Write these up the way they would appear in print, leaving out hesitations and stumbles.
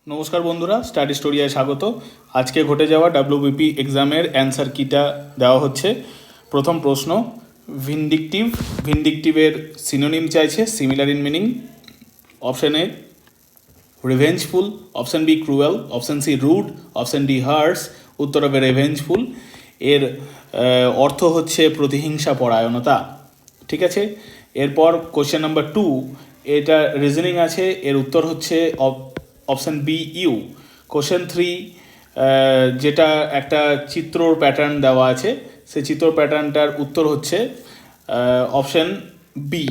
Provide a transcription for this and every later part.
নমস্কার বন্ধুরা, স্টাডি স্টোরিয়ায় স্বাগত। আজকে ঘটে যাওয়া ডাব্লিউবিপি এক্সামের অ্যান্সার কিটা দেওয়া হচ্ছে। প্রথম প্রশ্ন, ভিন্ডিকটিভের সিনোনিম চাইছে, similar in meaning. Option A revengeful, option B cruel, option C rude, option D harsh. উত্তর হবে রিভেঞ্জফুল। এর অর্থ হচ্ছে প্রতিহিংসা পরায়ণতা। ঠিক আছে, এরপর কোশ্চেন নাম্বার 2, এটা রিজনিং আছে, এর উত্তর হচ্ছে অপশান বি ইউ। কোশ্চেন 3, যেটা একটা চিত্রর প্যাটার্ন দেওয়া আছে, সেই চিত্র প্যাটার্নটার উত্তর হচ্ছে অপশান বি।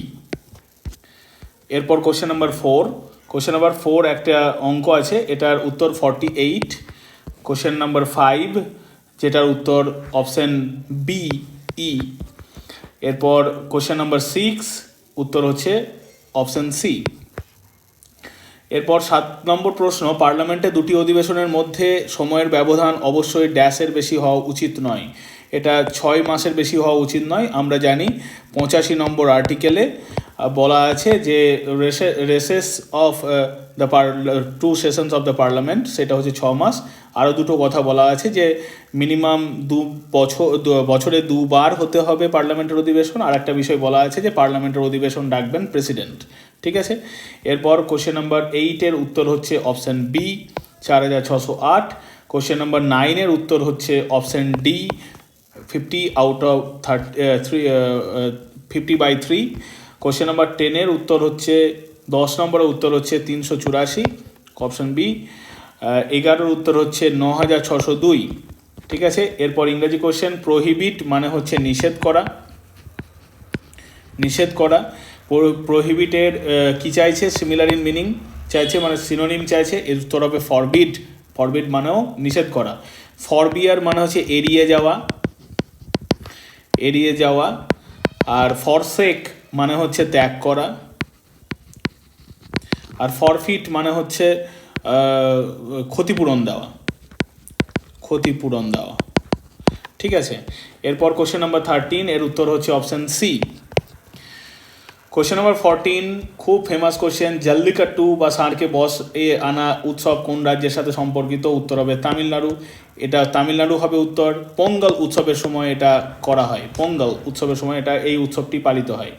এরপর কোশ্চেন নাম্বার 4, একটা অঙ্ক আছে, এটার উত্তর 48। কোশ্চেন নাম্বার 5, যেটার উত্তর অপশান বি ই। এরপর কোশ্চেন নাম্বার 6, উত্তর হচ্ছে অপশান সি। এরপর 7 নম্বর প্রশ্ন, পার্লামেন্টে দুটি অধিবেশনের মধ্যে সময়ের ব্যবধান অবশ্যই ড্যাশের বেশি হওয়া উচিত নয়। এটা 6 মাসের বেশি হওয়া উচিত নয়। আমরা জানি 85 নম্বর আর্টিকেলে বলা আছে যে recess of the two sessions of the parliament, সেটা হচ্ছে 6 মাস। আরও দুটো কথা বলা আছে যে মিনিমাম বছরে 2 বার হতে হবে পার্লামেন্টের অধিবেশন। আর একটা বিষয় বলা আছে যে পার্লামেন্টের অধিবেশন ডাকবেন প্রেসিডেন্ট। ঠিক আছে, এরপর কোশ্চেন নাম্বার 8-এর উত্তর হচ্ছে অপশান বি, 4608। কোশ্চেন নাম্বার 9-এর উত্তর হচ্ছে অপশান ডি, 50/3। কোশ্চেন নাম্বার 10-এর উত্তর হচ্ছে 10 নম্বরের উত্তর হচ্ছে 384, অপশান বি। 11-এর উত্তর হচ্ছে 9602। ঠিক আছে, এরপর ইংরেজি কোশ্চেন, প্রোহিবিট মানে হচ্ছে নিষেধ করা। প্রোহিবিটের কি চাইছে, সিমিলার ইন মিনিং চাইছে, মানে সিনোনিম চাইছে। এর উত্তর হবে ফরবিড মানেও নিষেধ করা। ফরবিয়ার মানে হচ্ছে এড়িয়ে যাওয়া। আর ফরসেক মানে হচ্ছে ত্যাগ করা। আর ফরফিট মানে হচ্ছে ক্ষতিপূরণ দেওয়া। ঠিক আছে, এরপর কোশ্চেন নাম্বার 13, এর উত্তর হচ্ছে অপশান সি। কোশ্চেন নাম্বার 14, খুব ফেমাস কোশ্চেন, জল্লিকাট্টু বা ষাঁড়কে বস এ আনা উৎসব কোন রাজ্যের সাথে সম্পর্কিত? উত্তর হবে তামিলনাড়ু। এটা তামিলনাড়ু হবে উত্তর। পোঙ্গল উৎসবের সময় এটা করা হয়, এই উৎসবটি পালিত হয়,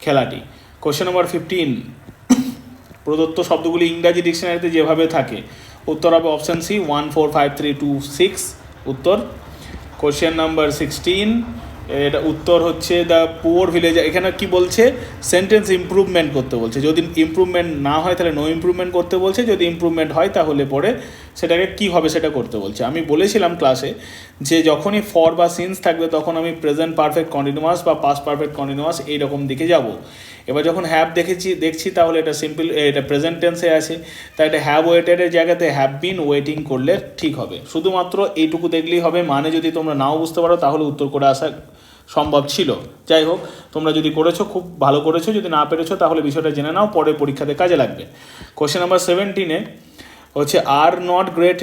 খেলাটি। কোশ্চেন নাম্বার 15, প্রদত্ত শব্দগুলি ইংরাজি ডিকশনারিতে যেভাবে থাকে, উত্তর হবে অপশান সি, 145326 উত্তর। কোশ্চেন নাম্বার 16, এটা উত্তর হচ্ছে দ্য পুয়ার ভিলেজ। এখানে কি বলছে, সেন্টেন্স ইমপ্রুভমেন্ট করতে বলছে। যদি ইমপ্রুভমেন্ট না হয় তাহলে নো ইমপ্রুভমেন্ট করতে বলছে, যদি ইমপ্রুভমেন্ট হয় তাহলে পরে সেটাকে কী হবে সেটা করতে বলছে। আমি বলেছিলাম ক্লাসে যে যখনই ফর বা সিন্স থাকবে তখন আমি প্রেজেন্ট পারফেক্ট কন্টিনিউয়াস বা পাস্ট পারফেক্ট কন্টিনিউয়াস এইরকম দিকে যাব। এবার যখন হ্যাভ দেখছি তাহলে এটা এটা প্রেজেন্ট টেন্সে আছে, তাই এটা হ্যাভ ওয়েটেডের জায়গাতে হ্যাভ বিন ওয়েটিং করলে ঠিক হবে। শুধুমাত্র এইটুকু দেখলেই হবে, মানে যদি তোমরা নাও বুঝতে পারো তাহলে উত্তর করে আসা সম্ভব ছিল। যাই হোক, তোমরা যদি করেছো খুব ভালো করেছো, যদি না পেরেছো তাহলে বিষয়টা জেনে নাও, পরে পরীক্ষাতে কাজে লাগবে। কোশ্চেন নাম্বার 17-এ হচ্ছে are not great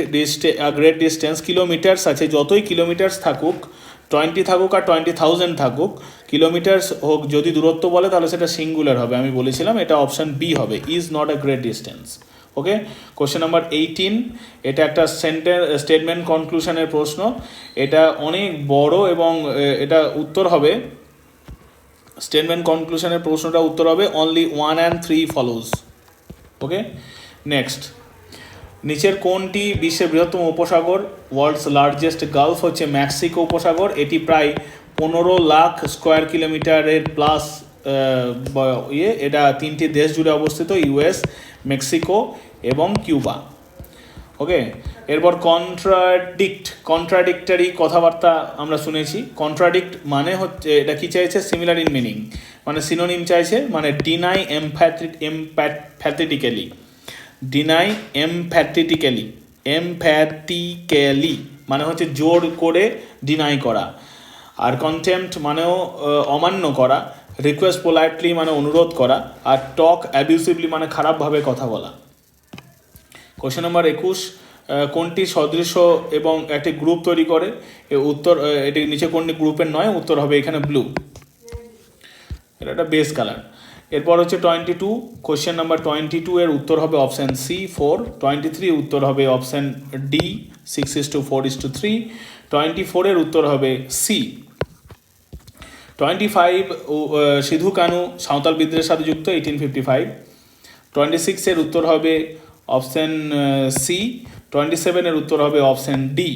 distance, kilometres আছে, যতই কিলোমিটার্স থাকুক, 20 থাকুক আর 20,000 থাকুক, কিলোমিটার্স হোক, যদি দূরত্ব বলে তাহলে সেটা সিঙ্গুলার হবে। আমি বলেছিলাম এটা অপশান বি হবে, is not a great distance. Okay, question number 18, এটা একটা স্টেটমেন্ট কনক্লুশনের প্রশ্ন। এটা অনেক বড় এবং এটা উত্তর হবে, স্টেটমেন্ট কনক্লুশনের প্রশ্নটা উত্তর হবে only 1 and 3 follows. Okay, next, নিচের কোনটি বিশ্বের বৃহত্তম উপসাগর? ওয়ার্ল্ডস লার্জেস্ট গালফ হচ্ছে মেক্সিকো উপসাগর। এটি প্রায় 15 লাখ স্কোয়ার কিলোমিটারের প্লাস এটা 3টি দেশ জুড়ে অবস্থিত, ইউএস, মেক্সিকো এবং কিউবা। ওকে, এরপর কন্ট্রাডিক্টরি কথাবার্তা আমরা শুনেছি। কন্ট্রাডিক্ট মানে হচ্ছে, এটা কি চাইছে, সিমিলার ইন মিনিং, মানে সিনোনিম চাইছে, মানে ডিনাই এমফ্যাথেটিক্যালি মানে হচ্ছে জোর করে ডিনাই করা। আর কন্টেম্পট মানেও অমান্য করা। রিকোয়েস্ট পোলাইটলি মানে অনুরোধ করা। আর টক অ্যাবিউসিভলি মানে খারাপভাবে কথা বলা। কোশ্চেন নাম্বার 21, কোনটি সদৃশ্য এবং একটি গ্রুপ তৈরি করে? উত্তর, এটি নিচে কোনটি গ্রুপের নয়, উত্তর হবে এখানে ব্লু, এটা একটা বেস কালার। এরপর হচ্ছে 22, কোয়েশ্চেন নাম্বার 22 এর উত্তর হবে অপশান সি 4, 23 উত্তর হবে অপশান ডি 6:4:3, 24 এর উত্তর হবে সি। 25 সিধু কানু সাঁওতাল বিদ্রোহের সাথে যুক্ত 1855, 26 এর উত্তর হবে অপশান সি, 27 এর উত্তর হবে অপশান ডি।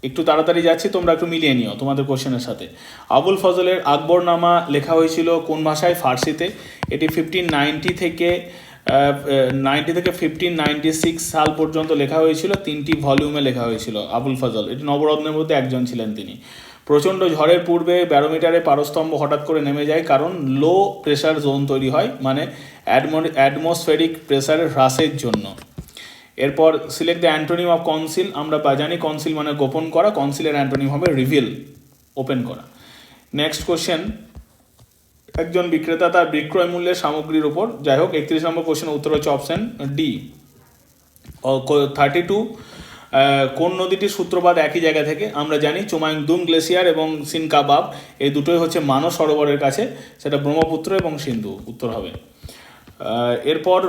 একটু তাড়াতাড়ি যাচ্ছি, তোমরা একটু মিলিয়ে নিও তোমাদের কোশ্চেনের সাথে। আবুল ফজলের আকবরনামা লেখা হয়েছিল কোন ভাষায়? ফার্সিতে। এটি 1590 থেকে 1596 সাল পর্যন্ত লেখা হয়েছিল, 3টি ভলিউমে লেখা হয়েছিল আবুল ফজল। এটি নবরত্নের মধ্যে একজন ছিলেন তিনি। প্রচণ্ড ঝড়ের পূর্বে ব্যারোমিটারে পারস্তম্ভ হঠাৎ করে নেমে যায়, কারণ লো প্রেশার জোন তৈরি হয়, মানে অ্যাটমসফেরিক প্রেসারের হ্রাসের জন্য। এরপর select the antonym of conceal. আমরা জানি কনসিল মানে গোপন করা, কনসিলের অ্যান্টোনিম হবে রিভিল, ওপেন করা। নেক্সট কোশ্চেন, একজন বিক্রেতা তার বিক্রয় মূল্যের সামগ্রীর উপর, যাই হোক 31 নম্বর কোশ্চেনের উত্তর হচ্ছে অপশান ডি। 32, কোন নদীটির সূত্রপাত একই জায়গা থেকে? আমরা জানি চুমাইংদুং গ্লেসিয়ার এবং সিনকাবাব, এই দুটোই হচ্ছে মানস সরোবরের কাছে, সেটা ব্রহ্মপুত্র এবং সিন্ধু উত্তর হবে। এরপর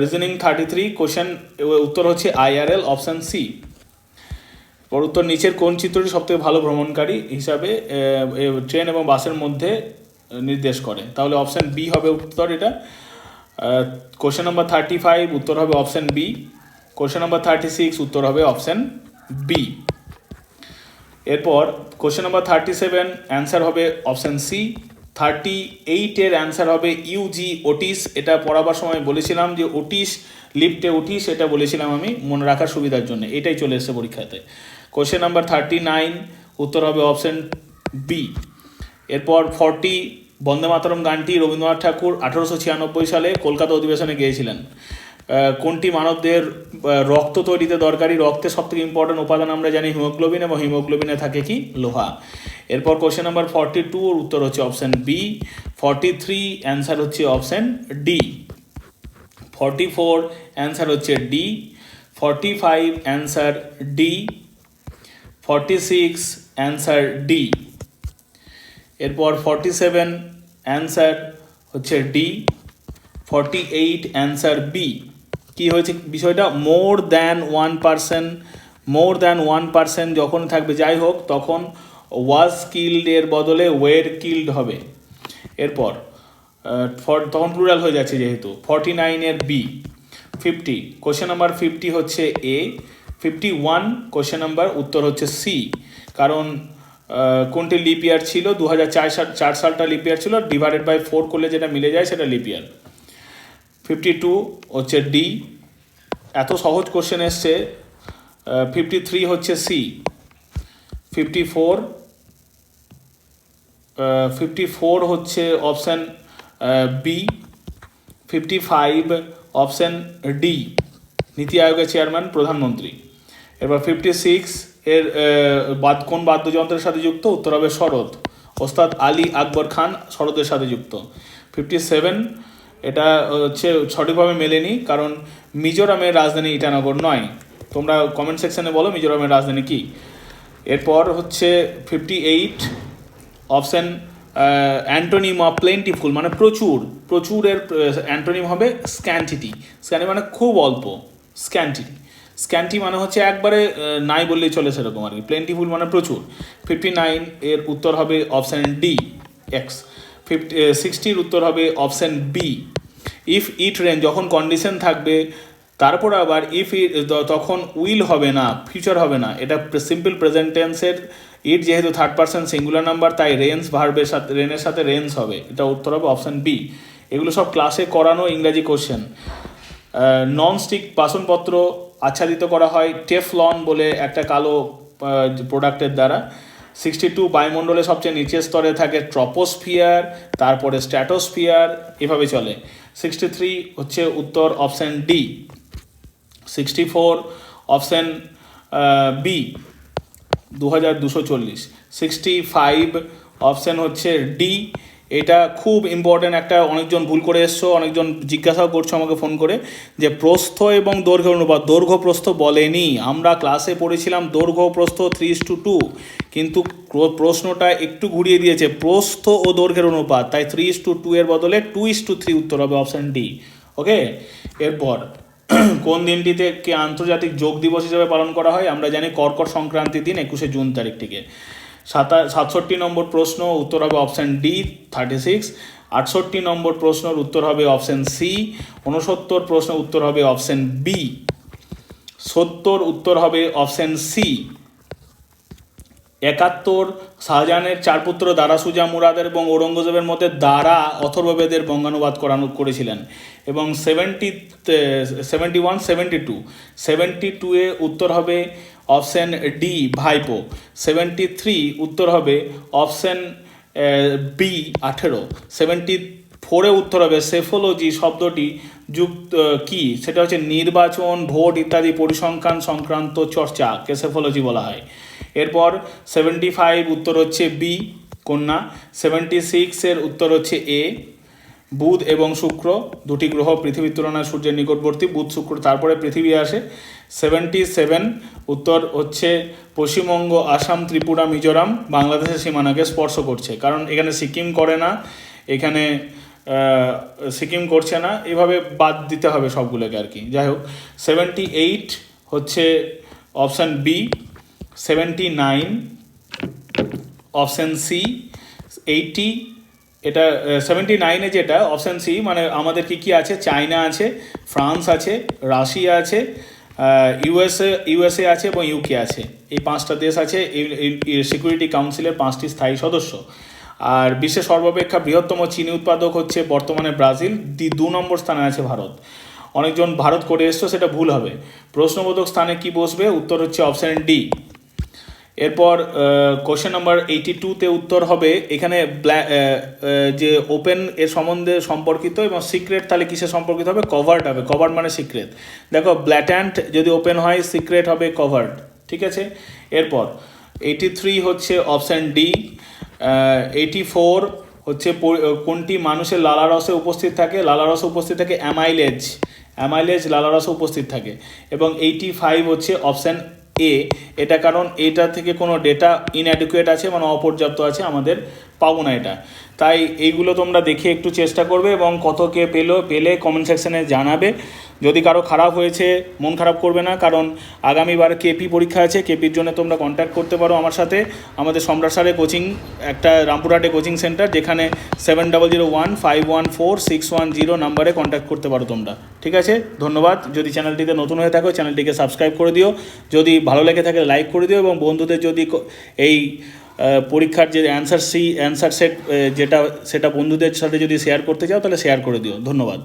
রিজনিং 33 কোশ্চেন, উত্তর হচ্ছে আইআরএল, অপশান সি। পর উত্তর, নিচের কোন চিত্রটি সবথেকে ভালো ভ্রমণকারী হিসাবে ট্রেন এবং বাসের মধ্যে নির্দেশ করে? তাহলে অপশান বি হবে উত্তর এটা। কোশ্চেন নাম্বার 35 উত্তর হবে অপশান বি। কোশ্চেন নাম্বার 36 উত্তর হবে অপশান বি। এরপর কোশ্চেন নাম্বার 37 অ্যান্সার হবে অপশান সি। 38 এর অ্যান্সার হবে ইউজি ওটিস। এটা পড়াবার সময় বলেছিলাম যে ওটিস, লিফটে ওটিস, এটা বলেছিলাম আমি মনে রাখার সুবিধার জন্য, এটাই চলে এসেছে পরীক্ষাতে। কোশ্চেন নাম্বার 39 উত্তর হবে অপশান বি। এরপর 40, বন্দে মাতরম গানটি রবীন্দ্রনাথ ঠাকুর 1896 সালে কলকাতা অধিবেশনে গেয়েছিলেন। কোনটি মানবদেহের রক্ত তৈরিতে দরকারি? রক্তের সবথেকে ইম্পর্টেন্ট উপাদান আমরা জানি হিমোগ্লোবিন, এবং হিমোগ্লোবিনে থাকে কি? লোহা। এরপর কোশ্চেন নাম্বার 42 এর উত্তর হচ্ছে অপশান বি। 43 অ্যান্সার হচ্ছে অপশান ডি। 44 অ্যান্সার হচ্ছে D. 45 answer D. 46 answer D. এরপর 47 অ্যান্সার হচ্ছে ডি। 48 answer B. কি হয়েছে বিষয়টা? মোর দ্যান 1% যখন থাকবে, যাই হোক, তখন ওয়াজ কিল্ড এর বদলে ওয়ের কিল্ড হবে। এরপর তখন প্লুরাল হয়ে যাচ্ছে যেহেতু। 49 এর বি। 50, কোশ্চেন নাম্বার 50 হচ্ছে এ। 51 কোশ্চেন নাম্বার উত্তর হচ্ছে সি, কারণ কোনটি লিপ ইয়ার ছিল? 2004 সালটা লিপ ইয়ার ছিল, ডিভাইডেড বাই 4 করলে যেটা মিলে যায় সেটা লিপ ইয়ার। 52 হচ্ছে ডি। এত সহজ কোশ্চেন এসছে। 53 হচ্ছে সি। 54 হচ্ছে অপশান বি। 55 অপশান ডি, নীতি আয়োগের চেয়ারম্যান প্রধানমন্ত্রী। এরপর 56 এর কোন বাদ্যযন্ত্রের সাথে যুক্ত? উত্তর হবে সরোদ, ওস্তাদ আলী আকবর খান সরোদের সাথে যুক্ত। 57 এটা হচ্ছে সঠিকভাবে মেলেনি, কারণ মিজোরামের রাজধানী ইটানগর নয়। তোমরা কমেন্ট সেকশনে বলো মিজোরামের রাজধানী কি। এরপর হচ্ছে 58 অপশান অ্যান্টোনিম অফ প্লেন্টিফুল মানে প্রচুর, প্রচুরের অ্যান্টোনিম হবে স্ক্যান্টিটি। স্ক্যান্টি মানে খুব অল্প, স্ক্যান্টিটি। স্ক্যান্টি মানে হচ্ছে একবারে নাই বললেই চলে সেরকম আর কি। প্লেন্টিফুল মানে প্রচুর। 59 এর উত্তর হবে অপশান ডি, এক্স। 60 উত্তর হবে option B. If it rain, যখন কন্ডিশন থাকবে, তারপর আবার ইফ তখন উইল হবে না, ফিউচার হবে না, এটা সিম্পল প্রেজেন্ট টেন্সের। ইট যেহেতু থার্ড পারসন সিঙ্গুলার নাম্বার, তাই রেন্স ভার্বের সাথে, রেনের সাথে রেন্স হবে, এটা উত্তর হবে অপশান বি। এগুলো সব ক্লাসে করানো ইংরাজি কোশ্চেন। ননস্টিক বাসনপত্র আচ্ছাদিত করা হয় টেফলন বলে একটা কালো প্রোডাক্টের দ্বারা। 62 বায়ুমণ্ডলের সবচেয়ে নিচের স্তরে থাকে ট্রপোস্ফিয়ার, তারপরে স্ট্র্যাটোস্ফিয়ার, এভাবে চলে। 63 হচ্ছে উত্তর option D. 64 option B, 2240। 65 option হচ্ছে ডি। এটা খুব ইম্পর্ট্যান্ট একটা, অনেকজন ভুল করে এসছো, অনেকজন জিজ্ঞাসাও করছো আমাকে ফোন করে যে প্রস্থ এবং দৈর্ঘ্যের অনুপাত। দৈর্ঘ্য প্রস্থ বলেনি, আমরা ক্লাসে পড়েছিলাম দৈর্ঘ্য প্রস্থ 3:2, কিন্তু প্রশ্নটা একটু ঘুরিয়ে দিয়েছে প্রস্থ ও দৈর্ঘ্যের অনুপাত, তাই 3:2 এর বদলে 2:3 উত্তর হবে অপশান ডি। ওকে, এরপর কোন দিনটিতে কে আন্তর্জাতিক যোগ দিবস হিসেবে পালন করা হয়? আমরা জানি কর্কট সংক্রান্তির দিন 21শে জুন তারিখটিকে। 67 নম্বর প্রশ্ন উত্তর হবে অপশান ডি 36। 68 নম্বর প্রশ্নের উত্তর হবে অপশান সি। 69 প্রশ্ন উত্তর হবে অপশান বি। 70 উত্তর হবে অপশান সি। 71 শাহজাহানের চার পুত্র দারা সুজা মুরাদের এবং ঔরঙ্গজেবের মধ্যে দারা অথর্ববেদের বঙ্গানুবাদ করেছিলেন। এবং 72 উত্তর হবে অপশান ডি ভাইপো। 73 উত্তর হবে অপশান বি 18। 74 উত্তর হবে সেফোলজি শব্দটি যুক্ত কি? সেটা হচ্ছে নির্বাচন, ভোট ইত্যাদি পরিসংখ্যান সংক্রান্ত চর্চাকে সেফোলজি বলা হয়। এরপর 75 উত্তর হচ্ছে বি কন্যা। 76 এর উত্তর হচ্ছে এ বুধ এবং শুক্র, দুটি গ্রহ পৃথিবীর তুলনায় সূর্যের নিকটবর্তী, বুধ শুক্র তারপরে পৃথিবী আসে। 77 উত্তর হচ্ছে পশ্চিমবঙ্গ, আসাম, ত্রিপুরা, মিজোরাম বাংলাদেশের সীমানাকে স্পর্শ করছে, কারণ এখানে সিকিম করে না, এখানে সিকিম করছে না, এভাবে বাদ দিতে হবে সবগুলোকে আর কি। যাই হোক, 78 হচ্ছে অপশান বি। 79 option C. 80 এটা 79-এ যেটা অপশান সি, মানে আমাদের কি আছে? চায়না আছে, ফ্রান্স আছে, রাশিয়া আছে, ইউএসএ আছে এবং ইউকে আছে। এই 5টা দেশ আছে সিকিউরিটি কাউন্সিলের 5টি স্থায়ী সদস্য। আর বিশ্বের সর্বাপেক্ষা বৃহত্তম চিনি উৎপাদক হচ্ছে বর্তমানে ব্রাজিল। 2 নম্বর স্থানে আছে ভারত। অনেকজন ভারত করে এসছো, সেটা ভুল হবে। প্রশ্নবোধক স্থানে কি বসবে? উত্তর হচ্ছে অপশান ডি। এরপর কোশ্চেন নাম্বার 82-তে উত্তর হবে এখানে যে ওপেন এর সম্বন্ধে সম্পর্কিত এবং সিক্রেট তাহলে কিসের সম্পর্কিত হবে? কভার্ড হবে। কভার্ড মানে সিক্রেট। দেখো, ব্ল্যাট্যান্ট যদি ওপেন হয়, সিক্রেট হবে কভার্ড। ঠিক আছে। এরপর 83 হচ্ছে অপশান ডি। 84 হচ্ছে কোনটি মানুষের লালারসে উপস্থিত থাকে? লালারসে উপস্থিত থাকে অ্যামাইলেজ লালারসে উপস্থিত থাকে। এবং 85 হচ্ছে অপশান এ। এটা কারণ এটা থেকে কোনো ডেটা ইনঅ্যাডিকুয়েট আছে, মানে অপর্যাপ্ত আছে, আমাদের পাবো না এটা। তাই এইগুলো তোমরা দেখে একটু চেষ্টা করবে এবং কত কে পেলে কমেন্ট সেকশানে জানাবে। যদি কারো খারাপ হয়েছে মন খারাপ করবে না, কারণ আগামীবার কেপি পরীক্ষা আছে। কেপির জন্য তোমরা কন্ট্যাক্ট করতে পারো আমার সাথে। আমাদের সম্রাট স্যারের কোচিং একটা রামপুরহাটে কোচিং সেন্টার, যেখানে 7001514610 নাম্বারে কন্ট্যাক্ট করতে পারো তোমরা। ঠিক আছে, ধন্যবাদ। যদি চ্যানেলটিতে নতুন হয়ে থাকো চ্যানেলটিকে সাবস্ক্রাইব করে দিও, যদি ভালো লেগে থাকে লাইক করে দিও, এবং বন্ধুদের যদি এই পরীক্ষার যে অ্যান্সার সেট যেটা সেটা বন্ধুদের সাথে যদি শেয়ার করতে চাও তাহলে শেয়ার করে দিও। ধন্যবাদ।